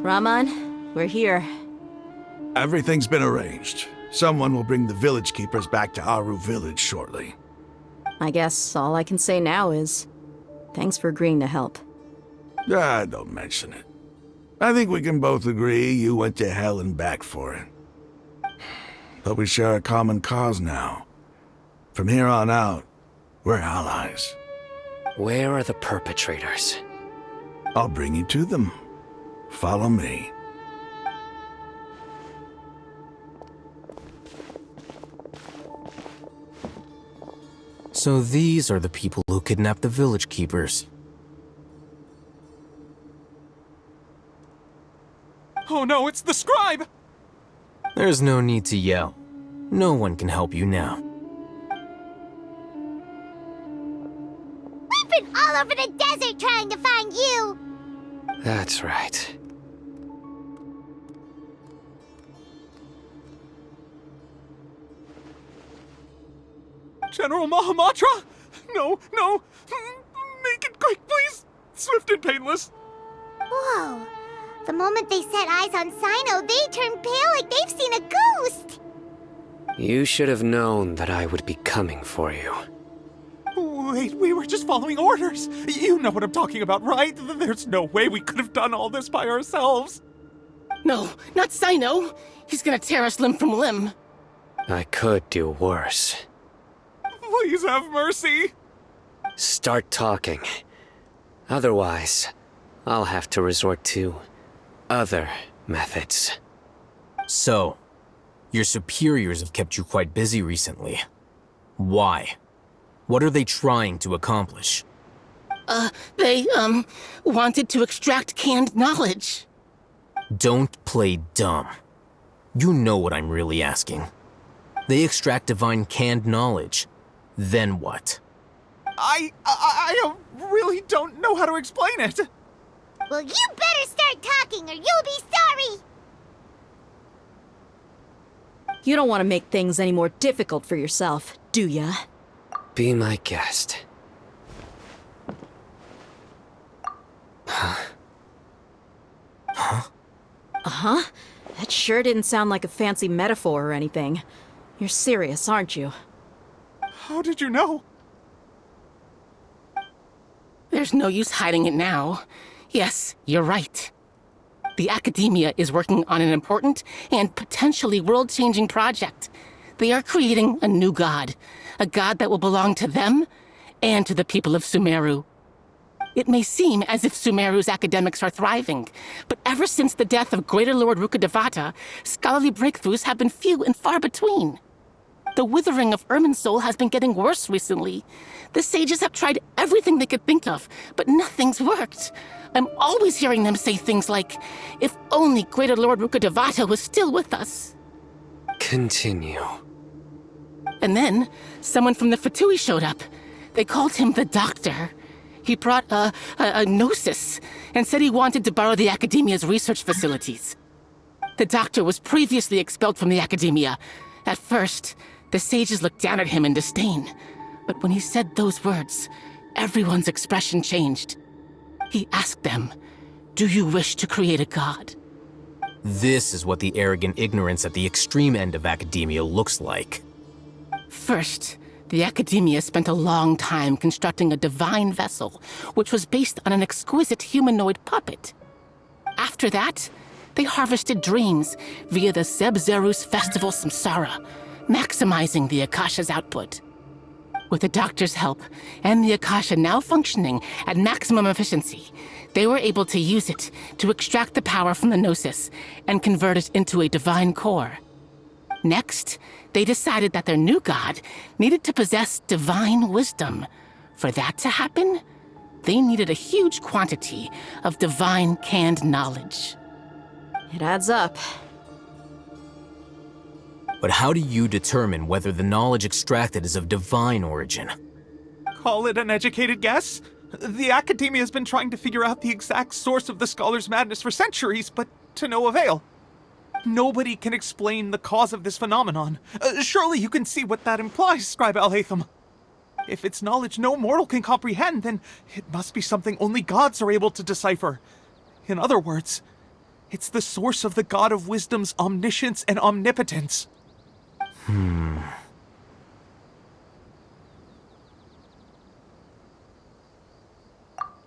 Rahman, we're here. Everything's been arranged. Someone will bring the village keepers back to Aru village shortly. I guess all I can say now is, thanks for agreeing to help. Don't mention it. I think we can both agree you went to hell and back for it. But we share a common cause now. From here on out, we're allies. Where are the perpetrators? I'll bring you to them. Follow me. So these are the people who kidnapped the village keepers. Oh no, it's the scribe! There's no need to yell. No one can help you now. We've been all over the desert trying to find you! That's right. General Mahamatra? No, no! Make it quick, please! Swift and painless! Whoa. The moment they set eyes on Sino, they turned pale like they've seen a ghost! You should have known that I would be coming for you. Wait, we were just following orders! You know what I'm talking about, right? There's no way we could have done all this by ourselves! No, not Sino! He's gonna tear us limb from limb. I could do worse. Please have mercy! Start talking. Otherwise, I'll have to resort to other methods. So, your superiors have kept you quite busy recently. Why? What are they trying to accomplish? They wanted to extract canned knowledge. Don't play dumb. You know what I'm really asking. They extract divine canned knowledge. Then what? I really don't know how to explain it. Well, you better start talking or you'll be sorry! You don't want to make things any more difficult for yourself, do ya? Be my guest. Uh-huh. That sure didn't sound like a fancy metaphor or anything. You're serious, aren't you? How did you know? There's no use hiding it now. Yes, you're right. The Academia is working on an important and potentially world-changing project. They are creating a new god. A god that will belong to them and to the people of Sumeru. It may seem as if Sumeru's academics are thriving, but ever since the death of Greater Lord Rukkhadevata, scholarly breakthroughs have been few and far between. The withering of Irminsul has been getting worse recently. The sages have tried everything they could think of, but nothing's worked. I'm always hearing them say things like, if only Greater Lord Rukkhadevata was still with us. Continue. And then, someone from the Fatui showed up. They called him the Doctor. He brought a gnosis and said he wanted to borrow the Academia's research facilities. The Doctor was previously expelled from the Academia. At first, the sages looked down at him in disdain. But when he said those words, everyone's expression changed. He asked them, "Do you wish to create a god?" This is what the arrogant ignorance at the extreme end of academia looks like. First, the Academia spent a long time constructing a divine vessel, which was based on an exquisite humanoid puppet. After that, they harvested dreams via the Zeb-Zerus Festival Samsara, maximizing the Akasha's output. With the Doctor's help, and the Akasha now functioning at maximum efficiency, they were able to use it to extract the power from the Gnosis and convert it into a divine core. Next, they decided that their new god needed to possess divine wisdom. For that to happen, they needed a huge quantity of divine canned knowledge. It adds up. But how do you determine whether the knowledge extracted is of divine origin? Call it an educated guess? The Academia has been trying to figure out the exact source of the Scholar's madness for centuries, but to no avail. Nobody can explain the cause of this phenomenon. Surely you can see what that implies, Scribe Alhaitham. If it's knowledge no mortal can comprehend, then it must be something only gods are able to decipher. In other words, It's the source of the God of Wisdom's omniscience and omnipotence.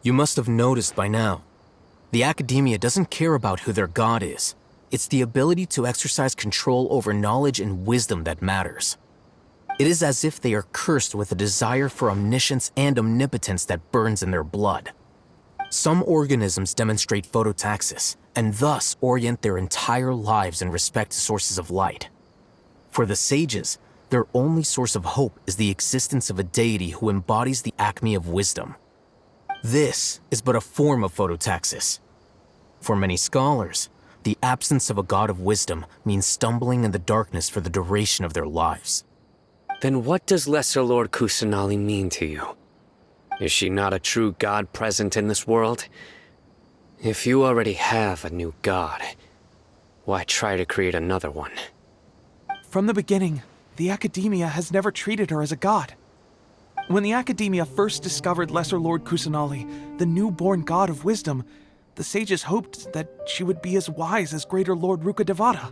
You must have noticed by now. The Academia doesn't care about who their god is. It's the ability to exercise control over knowledge and wisdom that matters. It is as if they are cursed with a desire for omniscience and omnipotence that burns in their blood. Some organisms demonstrate phototaxis, and thus orient their entire lives in respect to sources of light. For the sages, their only source of hope is the existence of a deity who embodies the acme of wisdom. This is but a form of phototaxis. For many scholars, the absence of a god of wisdom means stumbling in the darkness for the duration of their lives. Then what does Lesser Lord Kusanali mean to you? Is she not a true god present in this world? If you already have a new god, why try to create another one? From the beginning, the Academia has never treated her as a god. When the Academia first discovered Lesser Lord Kusanali, the newborn god of wisdom, the sages hoped that she would be as wise as Greater Lord Rukkhadevata.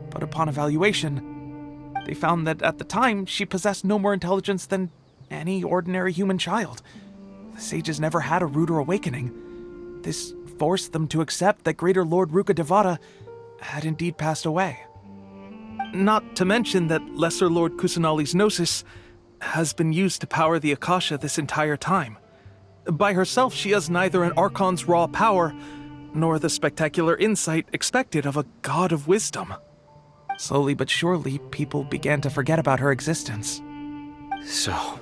But upon evaluation, they found that at the time she possessed no more intelligence than any ordinary human child. The sages never had a ruder awakening. This forced them to accept that Greater Lord Rukkhadevata had indeed passed away. Not to mention that Lesser Lord Kusanali's gnosis has been used to power the Akasha this entire time. By herself, she has neither an Archon's raw power, nor the spectacular insight expected of a god of wisdom. Slowly but surely, people began to forget about her existence. So,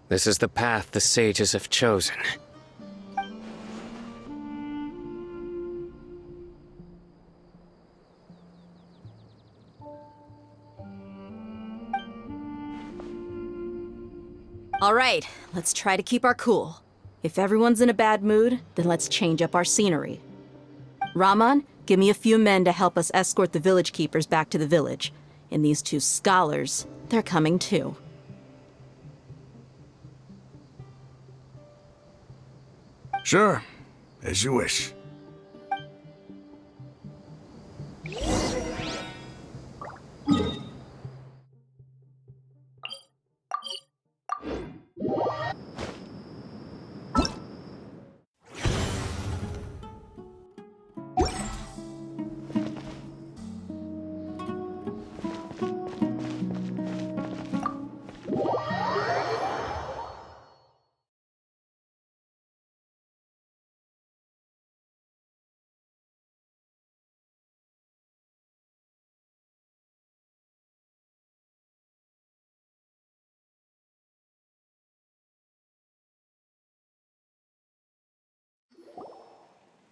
this is the path the sages have chosen. All right, let's try to keep our cool. If everyone's in a bad mood, then let's change up our scenery. Raman, give me a few men to help us escort the village keepers back to the village. And these two scholars, they're coming too. Sure, as you wish.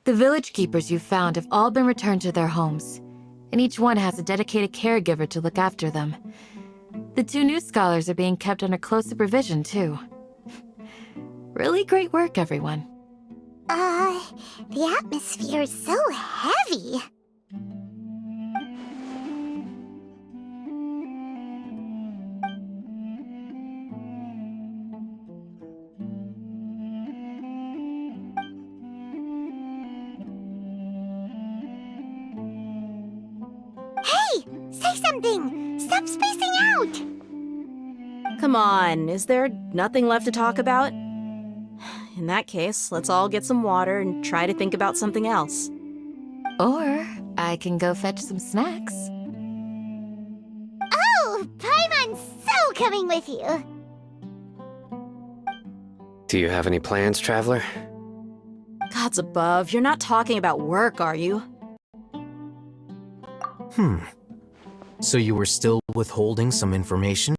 The village keepers you've found have all been returned to their homes, and each one has a dedicated caregiver to look after them. The two new scholars are being kept under close supervision, too. Really great work, everyone. The atmosphere is so heavy. Say something! Stop spacing out! Come on, is there nothing left to talk about? In that case, let's all get some water and try to think about something else. Or I can go fetch some snacks. Oh, Paimon's so coming with you! Do you have any plans, Traveler? Gods above, you're not talking about work, are you? So you were still withholding some information?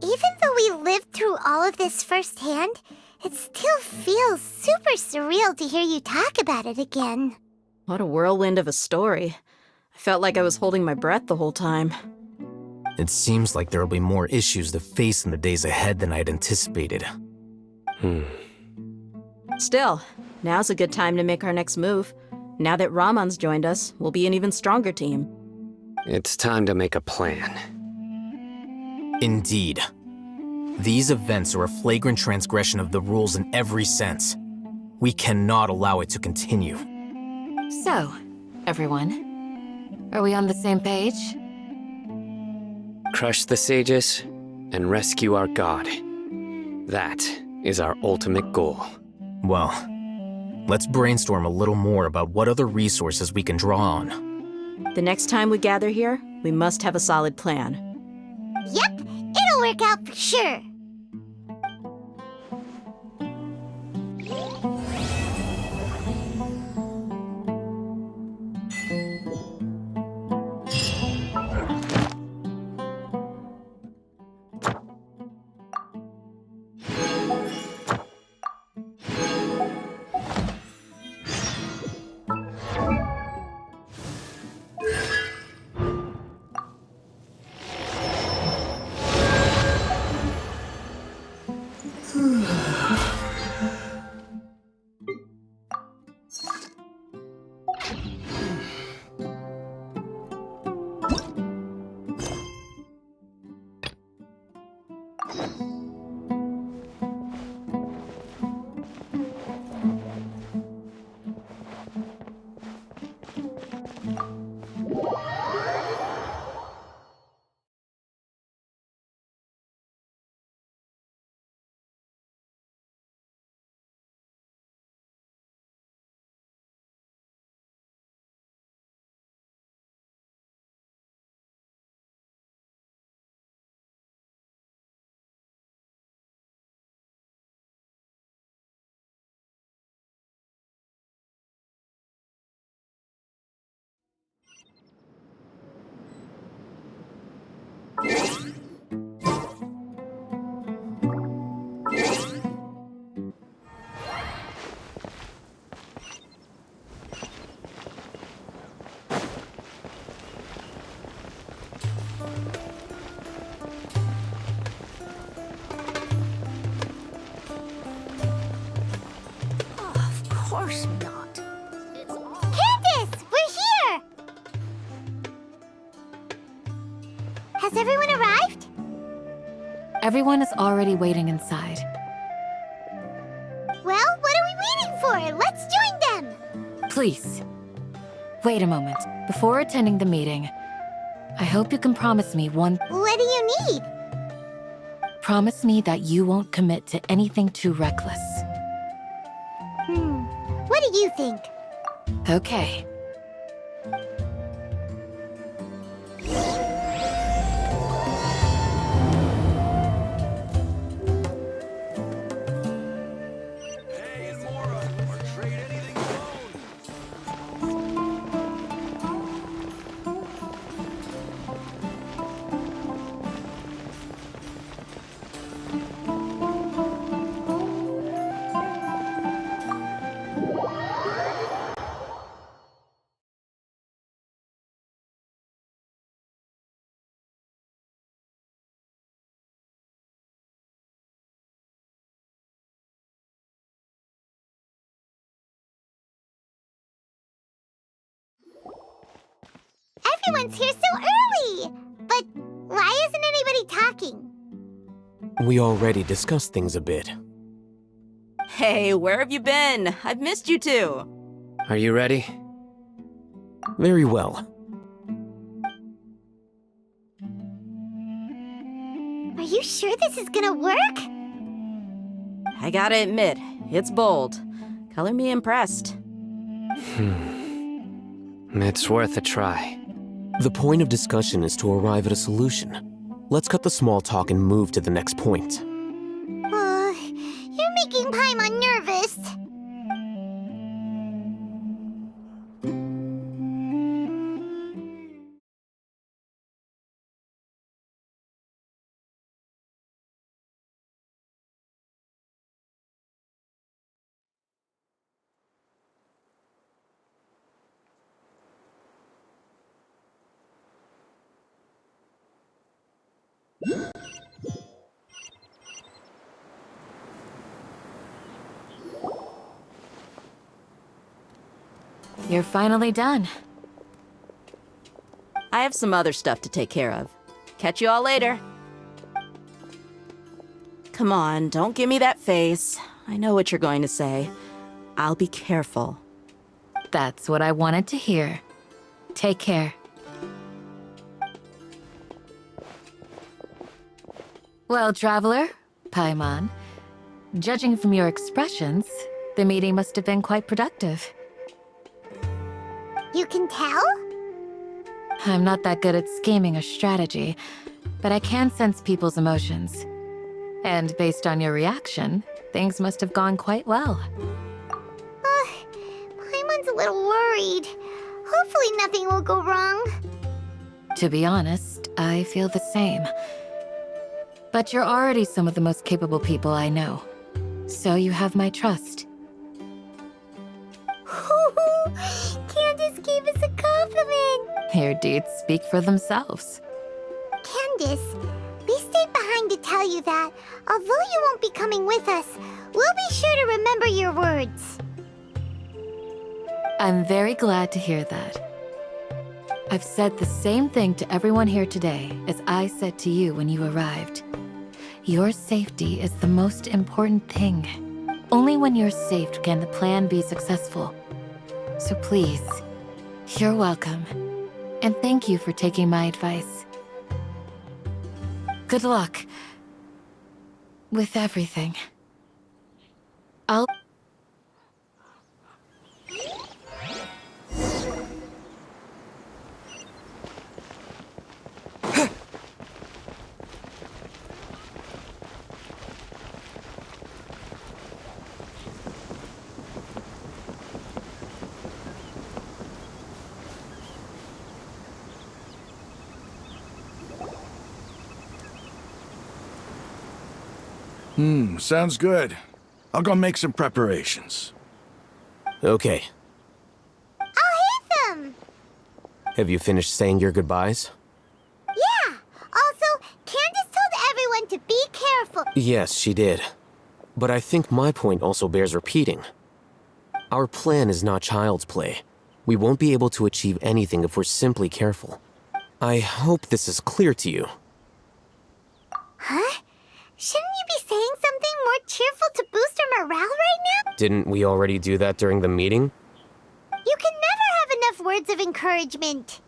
Even though we lived through all of this firsthand, It still feels super surreal to hear you talk about it again. What a whirlwind of a story. I felt like I was holding my breath the whole time. It seems like there will be more issues to face in the days ahead than I'd anticipated. Still, now's a good time to make our next move. Now that Ramon's joined us, we'll be an even stronger team. It's time to make a plan. Indeed. These events are a flagrant transgression of the rules in every sense. We cannot allow it to continue. So, everyone, are we on the same page? Crush the sages and rescue our god. That is our ultimate goal. Well, let's brainstorm a little more about what other resources we can draw on. The next time we gather here, we must have a solid plan. Yep, it'll work out for sure. Of course not. Candace, we're here! Has everyone arrived? Everyone is already waiting inside. Well, what are we waiting for? Let's join them! Please, wait a moment. Before attending the meeting, I hope you can promise me one. What do you need? Promise me that you won't commit to anything too reckless. What do you think? Okay. Everyone's here so early! But why isn't anybody talking? We already discussed things a bit. Hey, where have you been? I've missed you two. Are you ready? Very well. Are you sure this is gonna work? I gotta admit, it's bold. Color me impressed. It's worth a try. The point of discussion is to arrive at a solution. Let's cut the small talk and move to the next point. You're making Paimon nervous. You're finally done. I have some other stuff to take care of. Catch you all later. Come on, don't give me that face. I know what you're going to say. I'll be careful. That's what I wanted to hear. Take care. Well, traveler, Paimon, judging from your expressions, the meeting must have been quite productive. You can tell? I'm not that good at scheming or strategy, but I can sense people's emotions. And based on your reaction, things must have gone quite well. Paimon's a little worried. Hopefully nothing will go wrong. To be honest, I feel the same. But you're already some of the most capable people I know. So you have my trust. Candace gave us a compliment. Your deeds speak for themselves. Candace, we stayed behind to tell you that, although you won't be coming with us, we'll be sure to remember your words. I'm very glad to hear that. I've said the same thing to everyone here today as I said to you when you arrived. Your safety is the most important thing. Only when you're safe can the plan be successful. So please, you're welcome. And thank you for taking my advice. Good luck with everything. I'll... Sounds good. I'll go make some preparations. Okay. I'll hit them! Have you finished saying your goodbyes? Yeah! Also, Candace told everyone to be careful. Yes, she did. But I think my point also bears repeating. Our plan is not child's play. We won't be able to achieve anything if we're simply careful. I hope this is clear to you. Huh? Shouldn't you be saying something more cheerful to boost our morale right now? Didn't we already do that during the meeting? You can never have enough words of encouragement.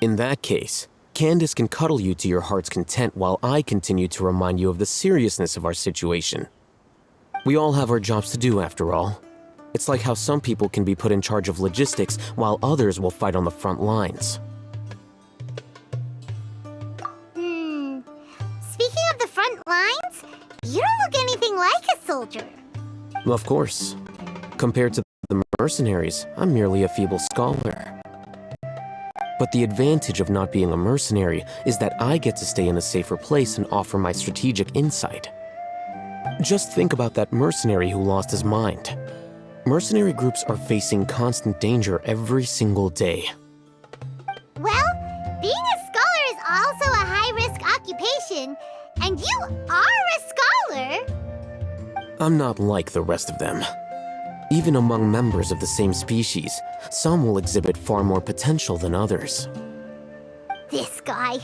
In that case, Candace can cuddle you to your heart's content while I continue to remind you of the seriousness of our situation. We all have our jobs to do after all. It's like how some people can be put in charge of logistics while others will fight on the front lines. Speaking of the front lines, you don't look anything like a soldier. Of course. Compared to the mercenaries, I'm merely a feeble scholar. But the advantage of not being a mercenary is that I get to stay in a safer place and offer my strategic insight. Just think about that mercenary who lost his mind. Mercenary groups are facing constant danger every single day. Well, being a scholar is also a high-risk occupation, and you are a scholar. I'm not like the rest of them. Even among members of the same species, some will exhibit far more potential than others. This guy.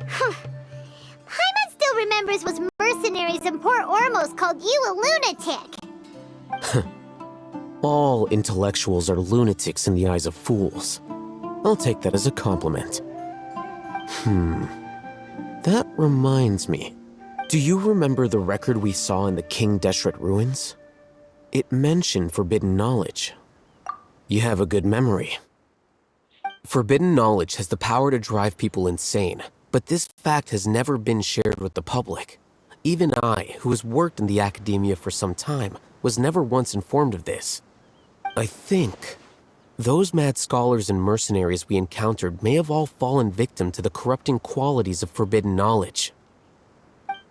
Paimon still remembers what mercenaries in Port Ormos called you a lunatic. All intellectuals are lunatics in the eyes of fools. I'll take that as a compliment. That reminds me. Do you remember the record we saw in the King Deshret ruins? It mentioned forbidden knowledge. You have a good memory. Forbidden knowledge has the power to drive people insane, but this fact has never been shared with the public. Even I, who has worked in the academia for some time, was never once informed of this. I think those mad scholars and mercenaries we encountered may have all fallen victim to the corrupting qualities of forbidden knowledge.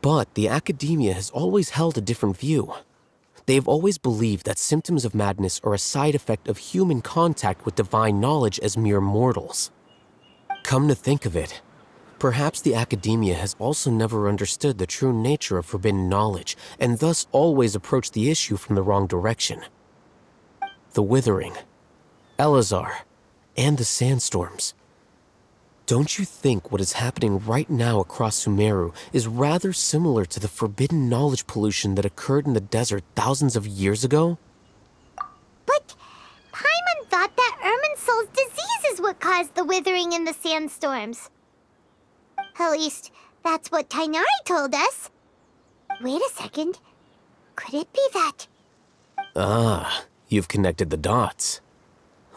But the academia has always held a different view. They have always believed that symptoms of madness are a side effect of human contact with divine knowledge as mere mortals. Come to think of it, Perhaps the academia has also never understood the true nature of forbidden knowledge, and thus always approached the issue from the wrong direction. The Withering, Elazar, and the sandstorms. Don't you think what is happening right now across Sumeru is rather similar to the forbidden knowledge pollution that occurred in the desert thousands of years ago? But Paimon thought that Irminsul's disease is what caused the withering and the sandstorms. At least, that's what Tainari told us. Wait a second. Could it be that? Ah, you've connected the dots.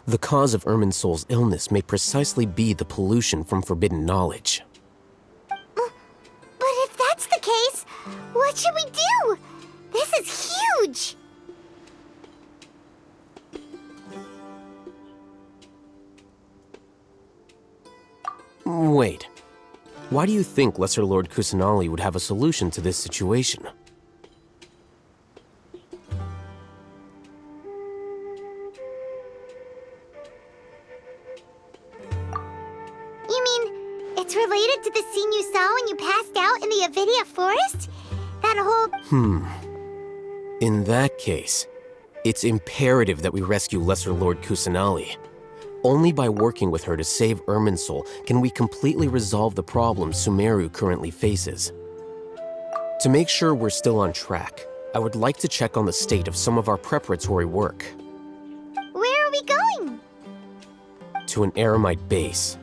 The cause of Irminsul's illness may precisely be the pollution from forbidden knowledge. But if that's the case, what should we do? This is huge! Wait. Why do you think Lesser Lord Kusanali would have a solution to this situation? You mean, it's related to the scene you saw when you passed out in the Avidia forest? That whole... In that case, it's imperative that we rescue Lesser Lord Kusanali. Only by working with her to save Irminsul can we completely resolve the problems Sumeru currently faces. To make sure we're still on track, I would like to check on the state of some of our preparatory work. Where are we going? To an Eremite base.